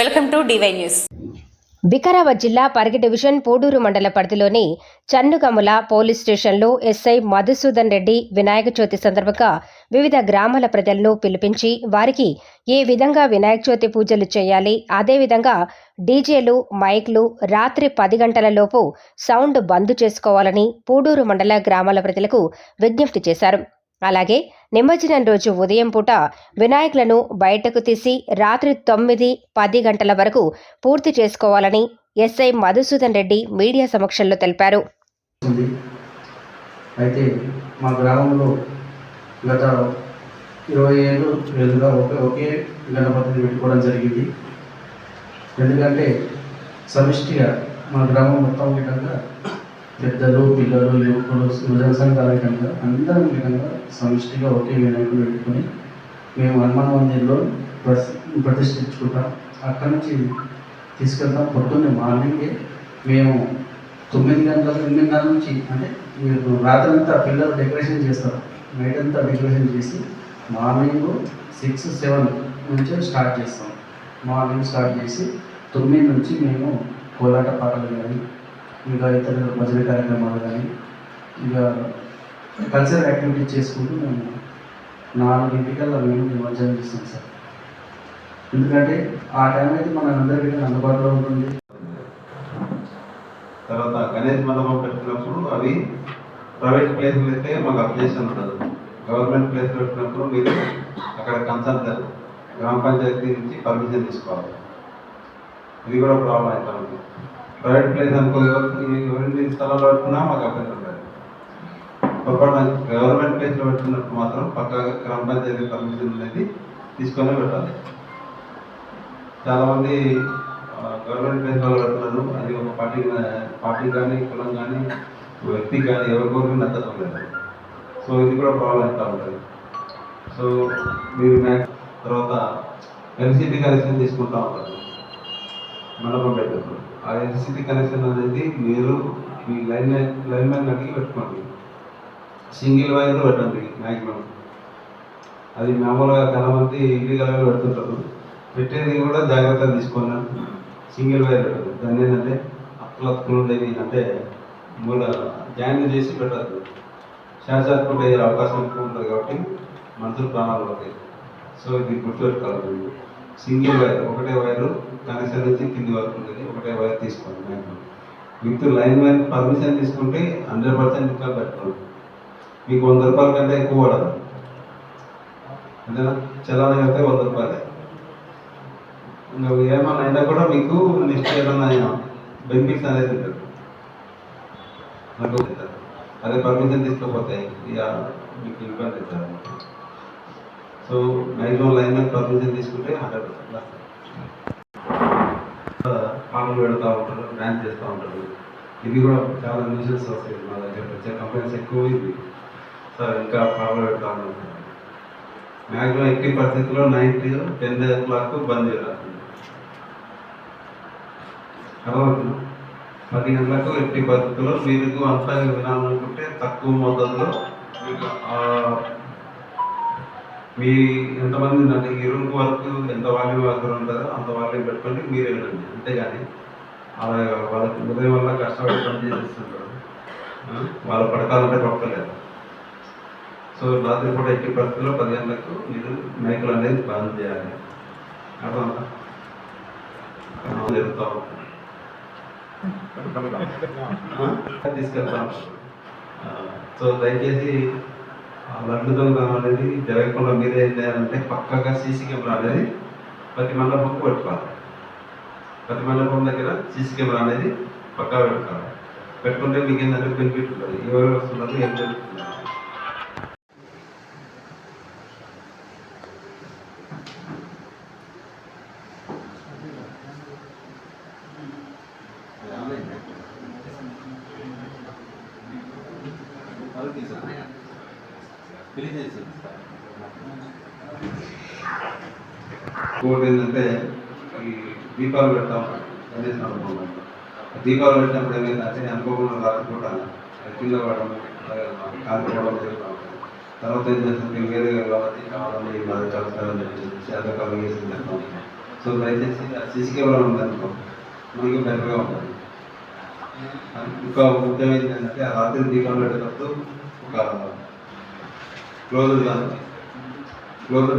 Welcome to DY News. Vikarabad జిల్లా Parigi division Pudur మండల పరిధిలోని చన్నుగముల పోలీస్ స్టేషన్లో ఎస్ఐ మధుసూదన్ రెడ్డి వినాయక చవితి సందర్భంగా వివిధ గ్రామాల ప్రజలను పిలిపించి వారికి ఏ విధంగా వినాయక చవితి పూజలు చేయాలి, అదేవిధంగా డీజేలు, మైక్లు రాత్రి 10 గంటల లోపు సౌండ్ బంద్ చేసుకోవాలని పూడూరు మండల గ్రామాల ప్రజలకు విజ్ఞప్తి చేశారు. అలాగే నిమజ్జనం రోజు ఉదయం పూట వినాయకులను బయటకు తీసి రాత్రి 9-10 గంటల వరకు పూర్తి చేసుకోవాలని ఎస్ఐ మధుసూదన్ రెడ్డి మీడియా సమక్షంలో తెలిపారు. అయితే మా గ్రామంలో గత 20 ఏళ్ళుగా ఒకే గణపతిని పెట్టుకోవడం జరిగింది. ఎందుకంటే సమిష్టిగా మా గ్రామం మొత్తం విధంగా పెద్దలు, పిల్లలు, యువకులు, యువజన సంఘాల విధంగా అందరం విధంగా సమిష్టిగా ఒకే వినాయకుడు పెట్టుకొని మేము హనుమాన్ మందిర్లో ప్రతిష్ఠించుకుంటాం. అక్కడి నుంచి తీసుకెళ్తాం. పొద్దున్నే మార్నింగే మేము 9 గంటల నుంచి అంటే రాత్రంతా పిల్లలు డెకరేషన్ చేస్తారు. నైట్ అంతా డెకరేషన్ చేసి మార్నింగ్ 6-7 నుంచి స్టార్ట్ చేస్తాం. మార్నింగ్ స్టార్ట్ చేసి 9 నుంచి మేము కోలాట పాటలు కానీ ఇంకా ఇతర భజన కార్యక్రమాలు కానీ ఇక కల్చరల్ యాక్టివిటీ చేసుకుంటూ మేము 4 మేము నిమజ్జనం చేస్తాం సార్. ఎందుకంటే ఆ టైం అయితే మన అందరికీ అందుబాటులో ఉంటుంది. తర్వాత గణేష్ మండపం పెట్టినప్పుడు అవి ప్రైవేట్ ప్లేస్లు అయితే మాకు అప్లికేషన్ ఉంటుంది. గవర్నమెంట్ ప్లేస్లో పెట్టినప్పుడు మీరు అక్కడ కన్సల్ట్ గ్రామ పంచాయతీ నుంచి పర్మిషన్ తీసుకోవాలి. ఇది కూడా ప్రాబ్లం అవుతా ఉంది. ప్రైవేట్ ప్లేస్ అనుకో ఎవరి స్థలంలో పెట్టుకున్నా మాకు అభ్యంతరం లేదు. గవర్నమెంట్ ప్లేస్లో పెట్టుకున్నప్పుడు మాత్రం పక్కాగా గ్రామ పంచాయతీ పర్మిషన్ అనేది తీసుకొని పెట్టాలి. చాలామంది గవర్నమెంట్ ప్లేస్లో పెడుతున్నారు. అది ఒక పార్టీ కానీ కులం కానీ వ్యక్తికి కానీ ఎవరికొరకు నచ్చడం లేదు. సో ఇది కూడా ప్రాబ్లం అవుతూ ఉంటుంది. సో మీరు తర్వాత ఎల్సిటీ కనెక్షన్ తీసుకుంటూ ఉంటారు మండపం పెట్టినప్పుడు. ఆ ఎల్సిటీ కనెక్షన్ అనేది మీరు మీ లైన్మెన్ అడిగి పెట్టుకోండి. సింగిల్ వైర్ పెట్టండి మ్యాక్సిమం. అది మామూలుగా చాలామంది ఇల్లీగల్గా పెడుతుంటారు. పెట్టేది కూడా జాగ్రత్తగా తీసుకోండి. సింగిల్ వైర్ పెట్టదు. దాన్ని ఏంటంటే అతులు ఉండేది అంటే మూల జాయిన్ చేసి పెట్టద్దు. షార్ట్ సర్క్యూట్ అయ్యే అవకాశం ఎక్కువ ఉంటుంది కాబట్టి మనుషులు ప్రాణాలు పడతాయి. సో ఇది గుర్తుపెట్టుకోవాలి. సింగిల్ వైర్, ఒకటే వైరు కనెక్షన్ నుంచి కింది వరకు ఉంటుంది. ఒకటే వైర్ తీసుకోండి maximum. With line wire permission తీసుకుంటే 100% ఇంకా పెట్టుకోండి. మీకు 100 రూపాయల కంటే ఎక్కువ పడదు. అంతేనా? చలానా అయితే 100 రూపాయలే. ఇంకా ఏమన్నా అయినా కూడా మీకు నెక్స్ట్ ఏమన్నా బెనిఫిట్స్ అనేది ఉంటుంది. అదే పర్మిషన్ తీసుకోకపోతే ఇక మీకు ఇబ్బంది అవుతుంది. సో మ్యాక్సిమం లైన్ మీద పర్మిషన్ తీసుకుంటే 100% పాటలు పెడతా ఉంటారు, డ్యాన్స్ చేస్తూ ఉంటారు. ఇది కూడా చాలా న్యూసెన్స్ వస్తాయి. మా దగ్గర వచ్చే కంప్లైంట్స్ ఎక్కువ ఇది సార్. ఇంకా పాటలు పెడతా ఉంటారు. మ్యాక్సిమం 80% నైట్ 10 o'clock బంద్ చేయాలి. అర్థమవుతుంది. 10 గంటలకు 80% మీరు అంతా వినాలనుకుంటే తక్కువ మొత్తంలో మీకు మీ ఎంతమంది ఉందండి ఈ రూమ్ వరకు ఎంత వాల్యూమ్ వరకు ఉంటుందో అంత వాల్యూమ్ పెట్టుకొని మీరు వెళ్ళండి. అంతేగాని అలా వాళ్ళకి ఉదయం వల్ల కష్టపడి పని చేసేస్తుంటారు. వాళ్ళు పడకాలంటే పడతలేదు. సో రాత్రిపూట 80% 10 గంటలకు మీరు మైకులు అనేది బంద్ చేయాలి. అర్థం జరుగుతూ ఉంటుంది. తీసుకెళ్తాం. సో దయచేసి లడ్డు దొంగతనం అనేది జరగకుండా మీరు ఏం చేయాలంటే పక్కగా సీసీ కెమెరా అనేది ప్రతి మండపంకు పెట్టుకోవాలి. ప్రతి మండపం దగ్గర సీసీ కెమెరా అనేది పక్కా పెట్టుకోవాలి. పెట్టుకుంటే మీకు ఏంటంటే బెనిఫిట్ ఉంటుంది. ఎవరు వస్తున్నారు, ఏం జరుగుతున్నారు. ఇంకోటి ఏంటంటే ఈ దీపాలు పెడతాం. దీపాలు పెట్టినప్పుడు ఏమైందంటే అనుకోకుండా రాకపోవడా కింద పడడం, కాలిపోవడం జరుగుతూ ఉంటుంది. తర్వాత ఏం చేస్తుంది వేరే కాబట్టి కావాలని కలుస్తారని చెప్పేసి అదే కలిగేసింది. సో దయచేసి సీసీ కెమెరా ఉందనుకో మనకి బెటర్గా ఉంటుంది. ఇంకా ముఖ్యం ఏంటంటే ఆ రాత్రి దీపాలు పెట్టేటప్పుడు ఒక క్లోజ్డ్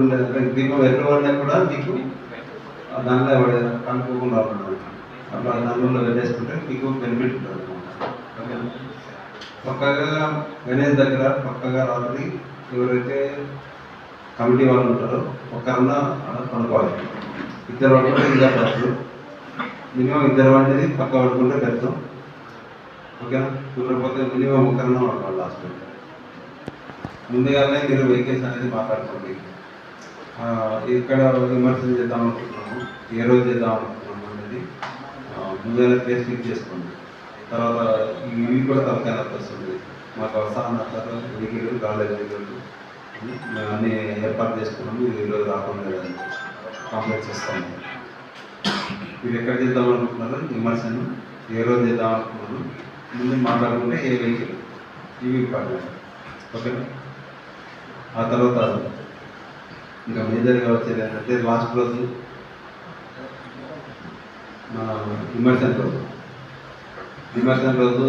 ఉండేదంటే దీపం ఎట్లా పడినా కూడా మీకు దాంట్లో కనుక్కోకుండా ఉంటుంది. అట్లా దానిలో పెట్టేసుకుంటే మీకు బెనిఫిట్ ఉంటుంది. ఓకేనా? పక్కగా గణేష్ దగ్గర పక్కగా రాత్రి ఎవరైతే కమిటీ వాళ్ళు ఉంటారో ఒకరన్నా పడుకోవాలి. ఇద్దరు పడుకుంటే ఇంకా బెటర్. మినిమం ఇద్దరు వంటిది పక్క పడుకుంటే బెటర్. ఓకేనా? కుదరకపోతే మినిమం ఒకరన్నా పడుకోవాలి. లాస్ట్ ముందుగానే మీరు వెహికల్స్ అనేది మాట్లాడుకోండి. ఇక్కడ విమర్శలు చేద్దాం అనుకుంటున్నాము, ఏ రోజు చేద్దాం అనుకుంటున్నాము అనేది ముందుగానే ప్లేస్ ఫిక్స్ చేసుకోండి. తర్వాత ఇవి కూడా తలకాయ వస్తుంది. మాకు అవసరం అంటారు వెహికల్ కాలేజ్ వెహికల్ మేము అన్నీ ఏర్పాటు చేసుకున్నాము. ఇది ఈరోజు రాకుండా కంప్లైంట్ చేస్తాము. మీరు ఎక్కడ చేద్దాం అనుకుంటున్నారు విమర్శను, ఏ రోజు చేద్దాం అనుకుంటున్నారు ముందు మాట్లాడుకుంటే ఏ వెహికల్ ఇవి ఇంపార్టెంట్. ఓకేనా? ఆ తర్వాత ఇంకా మేజర్గా వచ్చేది ఏంటంటే లాస్ట్ రోజు విమర్శన రోజు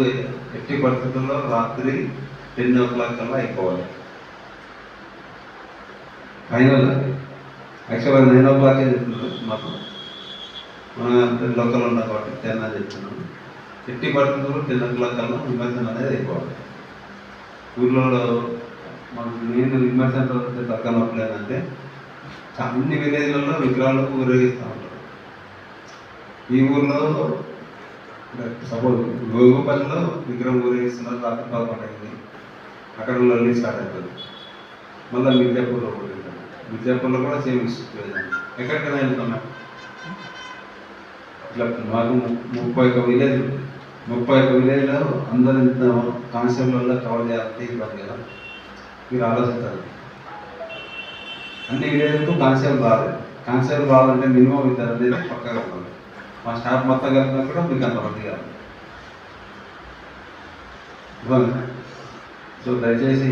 ఎట్టి పరిస్థితుల్లో రాత్రి 10 o'clock కల్లా అయిపోవాలి. ఫైనల్ యాక్చువల్గా 9 o'clock చెప్తున్నారు మాకు, మనం లోకల్ ఉన్నాం కాబట్టి 10 అని చెప్తున్నాము. ఎట్టి పరిస్థితుల్లో 10 o'clock కల్లా విమర్శన అనేది అయిపోవాలి. ఊళ్ళో మాకు నేను విమర్శన రోజు తగ్గనట్లేదంటే అన్ని విలేజ్లలో విగ్రహాలు ఊరేగిస్తూ ఉంటారు. ఈ ఊర్లో సపోజ్ గోగుపల్లిలో విగ్రహం ఊరేగిస్తున్నారు, రాత్రి 11 అయింది, అక్కడ లల్లి స్టార్ట్ అవుతుంది. మళ్ళీ మిర్జాపూర్లో ఊరేగుతారు. మిర్జాపూర్లో కూడా సేమ్ సిచ్యువేషన్. ఎక్కడికైనా వెళ్తున్నాం ఇట్లా మాకు 31 విలేజ్ 31 విలేజ్లో అందరూ ఇంత కాన్స్టేబుల్లో కవర్ చేయాలంటే ఇబ్బంది కదా. మీరు ఆలోచిస్తారు. అన్ని విలేజ్లకు కానిస్టేబుల్ రాలేదు. కానిస్టేబుల్ రావాలంటే మినిమం ఇద్దరు అనేది పక్కగా ఉండాలి. మా స్టాఫ్ మొత్తం కలిపినా కూడా మీకు అంతమంది కాదు. సో దయచేసి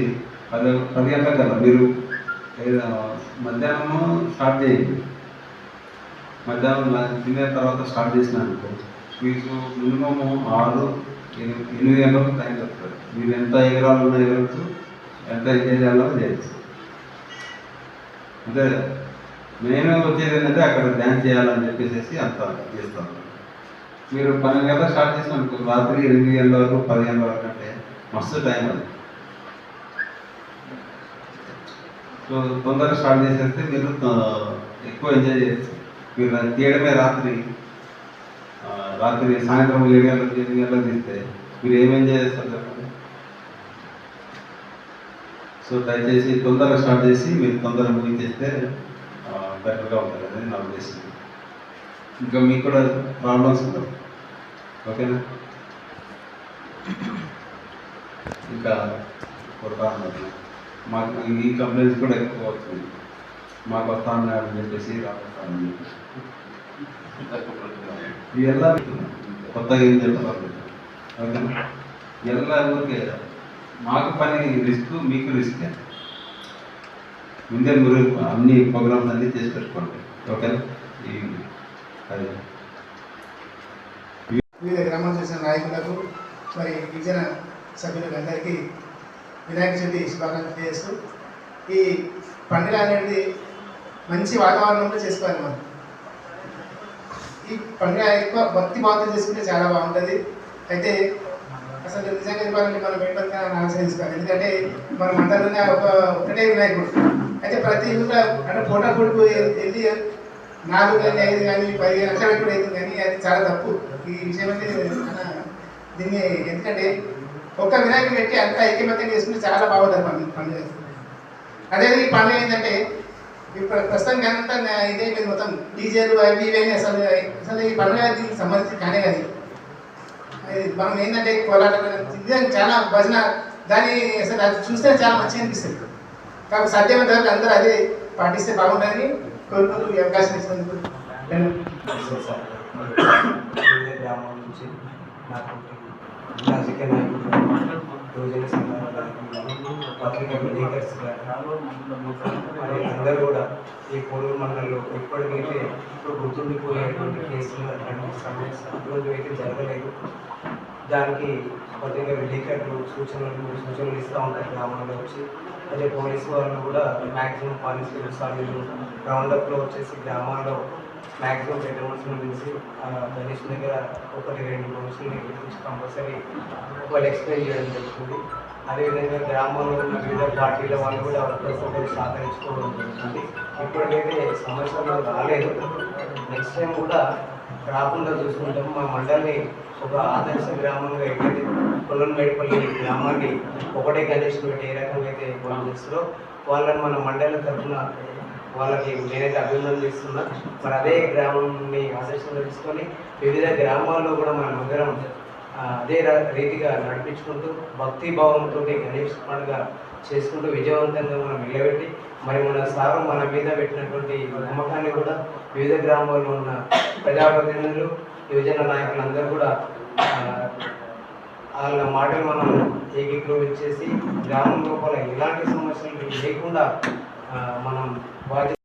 10 గంటలకు కదా మీరు మధ్యాహ్నము స్టార్ట్ చేయండి. మధ్యాహ్నం తినే తర్వాత స్టార్ట్ చేసినానుకో మీకు మినిమము 6-8 గంటలకు టైం చెప్తారు. మీరు ఎంత ఎగరాలన్నా ఎగరచ్చు, ఎంత ఎంజాయ్ చేయాలో చేయొచ్చు. అంటే నేను వచ్చేది ఏంటంటే అక్కడ డ్యాన్స్ చేయాలని చెప్పేసి అంత చేస్తాను. మీరు 12 గంటలకు స్టార్ట్ చేసినానుకో రాత్రి 8 గంటల వరకు 10 గంటల వరకు అంటే మస్తు టైం అది. సో తొందరగా స్టార్ట్ చేసేస్తే మీరు ఎక్కువ ఎంజాయ్ చేయొచ్చు. మీరు తీయడమే రాత్రి సాయంత్రం 7 గంటలకు 8 గంటలకు తీస్తే మీరు ఏం ఎంజాయ్ చేస్తారు చెప్పండి. సో దయచేసి తొందరగా స్టార్ట్ చేసి మీరు తొందరగా ముగించేస్తే బెటర్గా ఉంటుంది అనేది నా ఉద్దేశం. ఇంకా మీకు కూడా ప్రాబ్లమ్స్ ఉండవు. ఓకేనా? ఇంకా మాకు ఈ కంప్లైంట్స్ కూడా ఎక్కువ అవుతుంది. మాకు వస్తా ఉన్నాడని చెప్పేసి రాస్తానని చెప్పేసి ఇవెల్లా కొత్తగా ఏం చెప్తారు. ఓకేనా? ఎలా ఊరికే మాకు పని రిస్క్, మీకు రిస్క్. ముందే మీరు అన్ని ప్రోగ్రామ్స్ అన్నీ చేసి పెట్టుకోండి. ఓకేనా? అది వివిధ గ్రామాలు చేసిన నాయకులకు మరి గిరిజన సభ్యులకు అందరికీ వినాయక చవితి శుభాకాంక్షలు తెలియజేస్తూ ఈ పండుగ అనేది మంచి వాతావరణంలో చేసుకోవాలి. మనం ఈ పండుగ ఎక్కువ భక్తి భావంతో చేసుకుంటే చాలా బాగుంటుంది. అయితే అసలు నిజంగా చెప్పాలంటే మనం ఏంటంటే ఆశ్రయించుకోవాలి. ఎందుకంటే మన మండలంలో ఒకటే వినాయకుడు. అయితే ప్రతి ఊళ్ళో అంటే ఫోటో కొడుకు వెళ్ళి 4 కానీ 5 కానీ 10 లక్షలు కూడా అవుతుంది. కానీ అది చాలా తప్పు. ఈ విషయం అంటే దీన్ని ఎందుకంటే ఒక్క వినాయకుడు పెట్టి అంతా ఐక్యమత్యం చేసుకుంటే చాలా బాగుంటుంది పండుగ. అదే ఈ పండుగ ఏంటంటే ఇప్పుడు ప్రస్తుతానికి అంతా ఇదైపోయింది. మొత్తం డీజేలు అవి ఇవన్నీ అసలు ఈ పండుగ దీనికి సంబంధించి కానే కానీ మనం ఏంటంటే కోలాటం చాలా భజన దాన్ని అసలు అది చూస్తే చాలా మంచిగా అనిపిస్తుంది. కాబట్టి సాధ్యమైనంత వరకు అందరూ అదే పాటిస్తే బాగుంటుందని కోరుకుంటూ ఈ అవకాశం ఇచ్చినందుకు గ్రామం నుంచి నాకు రాజకీయ నాయకులు యువజన సంఘాల నాయకులు, పత్రికా విలేకర్స్ మరి అందరూ కూడా ఈ కోడూరు మండలంలో ఎప్పటికైతే ఇప్పుడు గుర్తుండిపోయేటువంటి కేసులు అటువంటి సమస్యలు అయితే జరగలేదు. దానికి పత్రికా విలేకరులు సూచనలు ఇస్తూ ఉంటారు గ్రామంలో వచ్చి. అదే పోలీసు వాళ్ళు కూడా మ్యాక్సిమం కానిస్టేబుల్ సార్లు రౌండప్లో వచ్చేసి గ్రామాల్లో మ్యాక్సిమం పెద్ద మనుషులను పిలిచి గణేష్ దగ్గర 1-2 మనుషుల్ని పిలిపించి కంపల్సరీ వాళ్ళు ఎక్స్ప్లెయిన్ చేయడం జరుగుతుంది. అదేవిధంగా గ్రామంలో ఉన్న వివిధ పార్టీల వాళ్ళు కూడా ఒకరికొకరు సహకరించుకోవడం జరుగుతుంది. ఇప్పటికైతే సమస్యలు రాలేదు. నెక్స్ట్ టైం కూడా రాకుండా చూసుకుంటాం. మా మండలిని ఒక ఆదర్శ గ్రామంగా ఎక్కడైతే కొల్లన్మేడిపల్లి గ్రామాన్ని ఒకటే గణేష్ పెట్టి ఏ రకంగా అయితే చేస్తారో వాళ్ళని మన మండలి తరఫున వాళ్ళకి నేనైతే అభినందిస్తున్నా. మరి అదే గ్రామాన్ని ఆదర్శంగా తీసుకొని వివిధ గ్రామాల్లో కూడా మనం అందరం అదే రీతిగా నడిపించుకుంటూ భక్తిభావంతో గణేష్ పండుగ చేసుకుంటూ విజయవంతంగా మనం నిలబెట్టి మరి మన సారు మన మీద పెట్టినటువంటి నమ్మకాన్ని కూడా వివిధ గ్రామాల్లో ఉన్న ప్రజాప్రతినిధులు, యువజన నాయకులందరూ కూడా వాళ్ళ మాటలు మనం ఏకీకృతం చేసి గ్రామం లోపల ఎలాంటి సమస్యలు లేకుండా మనం బాధ్యత